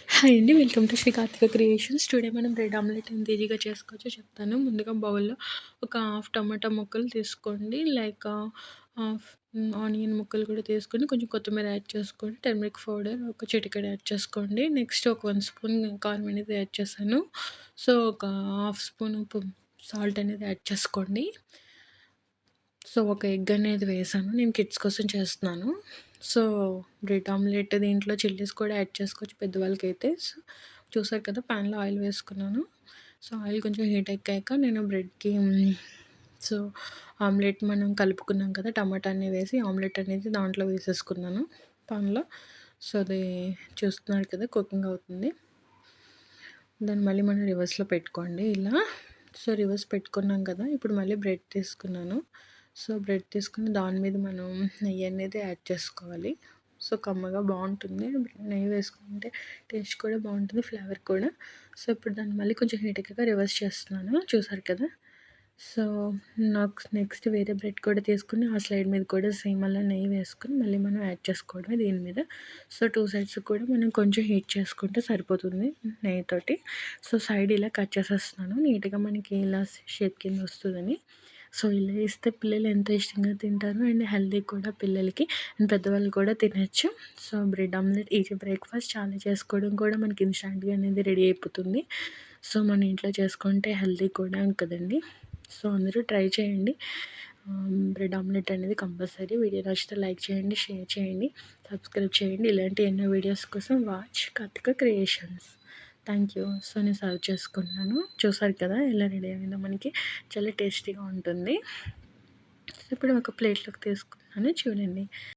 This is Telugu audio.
హాయ్ అండి. Welcome to Shri Karthika creations. Today మనం బ్రెడ్ ఆమ్లెట్ ఎంత ఈజీగా చేసుకోవచ్చో చెప్తాను. ముందుగా బౌల్‌లో ఒక హాఫ్ టమాటా ముక్కలు తీసుకోండి. లైక్ హాఫ్ ఆనియన్ ముక్కలు కూడా తీసుకొని కొంచెం కొత్తిమీర యాడ్ చేసుకోండి. టర్మరిక్ పౌడర్ ఒక చిటికెడు యాడ్ చేసుకోండి. నెక్స్ట్ ఒక 1 స్పూన్ కారం అనేది యాడ్ చేశాను. సో, ఒక హాఫ్ స్పూన్ సాల్ట్ అనేది యాడ్ చేసుకోండి. సో, ఒక ఎగ్ అనేది వేసాను. నేను కిడ్స్ కోసం చేస్తున్నాను. సో, బ్రెడ్ ఆమ్లెట్ దీంట్లో చిల్లీస్ కూడా యాడ్ చేసుకోవచ్చు పెద్దవాళ్ళకైతే. సో, చూసారు కదా ప్యాన్‌లో ఆయిల్ వేసుకున్నాను. సో, ఆయిల్ కొంచెం హీట్ ఎక్కాక నేను బ్రెడ్‌కి సో, ఆమ్లెట్ మనం కలుపుకున్నాం కదా టమాటా అన్నీ వేసి ఆమ్లెట్ అనేది దాంట్లో వేసేసుకున్నాను పాన్‌లో. సో, అది చూస్తున్నారు కదా కుకింగ్ అవుతుంది. దాన్ని మళ్ళీ మనం రివర్స్‌లో పెట్టుకోండి ఇలా. సో, రివర్స్ పెట్టుకున్నాం కదా! ఇప్పుడు మళ్ళీ బ్రెడ్ తీసుకున్నాను. సో, బ్రెడ్ తీసుకొని దాని మీద మనం నెయ్యి అనేది యాడ్ చేసుకోవాలి. సో, కమ్మగా బావుంటుంది. నెయ్యి వేసుకుంటే టేస్ట్ కూడా బావుంటుంది. ఫ్లేవర్ కూడా. సో, ఇప్పుడు దాన్ని మళ్ళీ కొంచెం హీట్ ఎక్కాక రివర్స్ చేస్తున్నాను. చూసారు కదా! సో, నాకు నెక్స్ట్ వేరే బ్రెడ్ కూడా తీసుకొని ఆ స్లైడ్ మీద కూడా సేమ్ అలా నెయ్యి వేసుకొని మళ్ళీ మనం యాడ్ చేసుకోవడమే దీని మీద. సో, 2 సైడ్స్ కూడా మనం కొంచెం హీట్ చేసుకుంటే సరిపోతుంది నెయ్యితోటి. సో, సైడ్ ఇలా కట్ చేసేస్తున్నాను. నీట్‌గా మనకి ఇలా షేప్ కింద వస్తదని. సో, ఇలా ఇస్తే పిల్లలు ఎంతో ఇష్టంగా తింటారు. అండ్ హెల్తీ కూడా పిల్లలకి అండ్ పెద్దవాళ్ళు కూడా తినొచ్చు. So, bread omelette easy breakfast చాలా చేసుకోవడం కూడా మనకి ఇన్‌స్టాంట్‌గా అనేది రెడీ అయిపోతుంది. సో, మన ఇంట్లో చేసుకుంటే హెల్తీ కూడా కదండీ. సో, అందరూ ట్రై చేయండి. బ్రెడ్ ఆమ్లెట్ అనేది కంపల్సరీ. వీడియో నచ్చితే లైక్ చేయండి, షేర్ చేయండి, సబ్స్క్రైబ్ చేయండి. ఇలాంటి ఎన్నో వీడియోస్ కోసం watch Karthika creations. Thank you. So, నేను సర్వ్ చేసుకుంటున్నాను. చూసారు కదా ఎలా రెడీ అయిందో మనకి చాలా టేస్టీగా ఉంటుంది. ఇప్పుడు ఒక ప్లేట్‌లోకి తీసుకున్నాను చూడండి.